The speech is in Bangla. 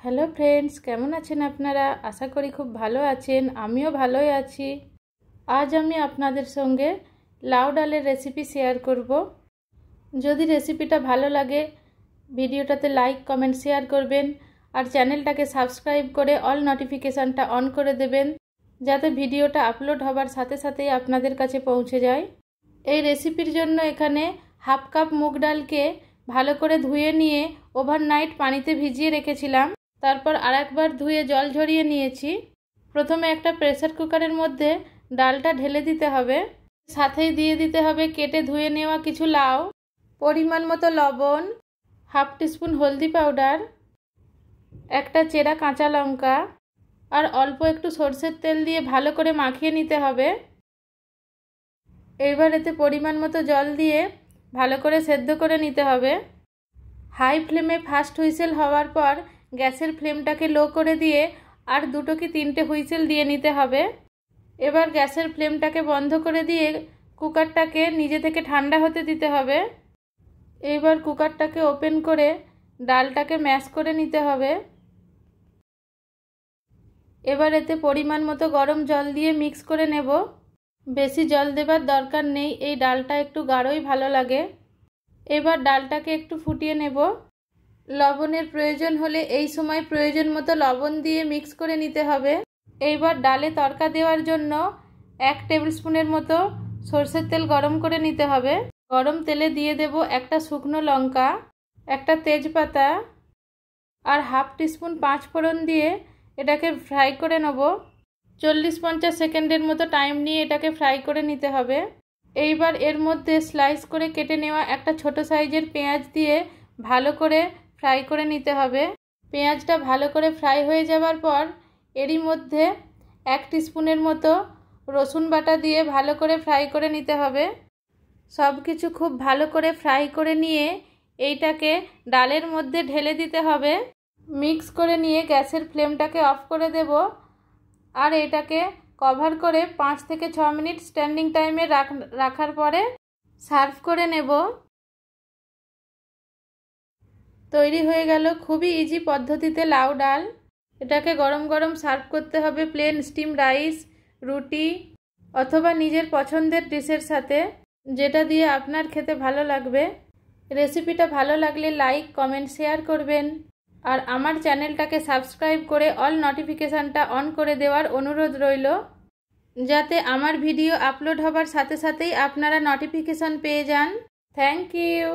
হ্যালো ফ্রেন্ডস, কেমন আছেন আপনারা? আশা করি খুব ভালো আছেন। আমিও ভালোই আছি। আজ আমি আপনাদের সঙ্গে লাউ ডালের রেসিপি শেয়ার করব। যদি রেসিপিটা ভালো লাগে ভিডিওটাতে লাইক কমেন্ট শেয়ার করবেন আর চ্যানেলটাকে সাবস্ক্রাইব করে অল নোটিফিকেশানটা অন করে দেবেন, যাতে ভিডিওটা আপলোড হবার সাথে সাথেই আপনাদের কাছে পৌঁছে যায়। এই রেসিপির জন্য এখানে হাফ কাপ মুগ ডালকে ভালো করে ধুয়ে নিয়ে ওভারনাইট পানিতে ভিজিয়ে রেখেছিলাম। তারপর আরেকবার ধুয়ে জল ঝরিয়ে নিয়েছি। প্রথমে একটা প্রেসার কুকারের মধ্যে ডালটা ঢেলে দিতে হবে। সাথেই দিয়ে দিতে হবে কেটে ধুয়ে নেওয়া কিছু লাউ, পরিমাণ মতো লবণ, হাফ টিস্পুন হলদি পাউডার, একটা চেরা কাঁচা লঙ্কা আর অল্প একটু সরষের তেল দিয়ে ভালো করে মাখিয়ে নিতে হবে। এইবার এতে পরিমাণ মতো জল দিয়ে ভালো করে সেদ্ধ করে নিতে হবে। হাই ফ্লেমে ফার্স্ট হুইসেল হওয়ার পর গ্যাসের ফ্লেমটাকে লো করে দিয়ে আর 2 কি 3টে হুইসেল দিয়ে নিতে হবে। এবার গ্যাসের ফ্লেমটাকে বন্ধ করে দিয়ে কুকারটাকে নিজে থেকে ঠান্ডা হতে দিতে হবে। এইবার কুকারটাকে ওপেন করে ডালটাকে ম্যাশ করে নিতে হবে। এবার এতে পরিমাণ মতো গরম জল দিয়ে মিক্স করে নেব। বেশি জল দেবার দরকার নেই, এই ডালটা একটু গাঢ়ই ভালো লাগে। এবার ডালটাকে একটু ফুটিয়ে নেব। লবণের প্রয়োজন হলে এই সময় প্রয়োজন মতো লবণ দিয়ে মিক্স করে নিতে হবে। এইবার ডালে তড়কা দেওয়ার জন্য 1 টেবিল স্পুনের মতো সরষের তেল গরম করে নিতে হবে। গরম তেলে দিয়ে দেব একটা শুকনো লঙ্কা, একটা তেজপাতা আর হাফ টিস্পুন 5 ফোড়ন দিয়ে এটাকে ফ্রাই করে নেব। 40-50 সেকেন্ডের মতো টাইম নিয়ে এটাকে ফ্রাই করে নিতে হবে। এইবার এর মধ্যে স্লাইস করে কেটে নেওয়া একটা ছোট সাইজের পেঁয়াজ দিয়ে ভালো করে ফ্রাই করে নিতে হবে। পেঁয়াজটা ভালো করে ফ্রাই হয়ে যাওয়ার পর এরই মধ্যে 1 টিস্পুনের মতো রসুন বাটা দিয়ে ভালো করে ফ্রাই করে নিতে হবে। সব কিছু খুব ভালো করে ফ্রাই করে নিয়ে এইটাকে ডালের মধ্যে ঢেলে দিতে হবে। মিক্স করে নিয়ে গ্যাসের ফ্লেমটাকে অফ করে দেব আর এটাকে কভার করে 5 থেকে 6 মিনিট স্ট্যান্ডিং টাইমে রাখার পরে সার্ভ করে নেব। তৈরি হয়ে গেল খুবই ইজি পদ্ধতিতে লাউ ডাল। এটাকে গরম গরম সার্ভ করতে হবে প্লেন স্টিম রাইস, রুটি অথবা নিজের পছন্দের ডিশের সাথে, যেটা দিয়ে আপনার খেতে ভালো লাগবে। রেসিপিটা ভালো লাগলে লাইক কমেন্ট শেয়ার করবেন আর আমার চ্যানেলটাকে সাবস্ক্রাইব করে অল নোটিফিকেশানটা অন করে দেওয়ার অনুরোধ রইল, যাতে আমার ভিডিও আপলোড হবার সাথে সাথেই আপনারা নোটিফিকেশান পেয়ে যান। Thank you.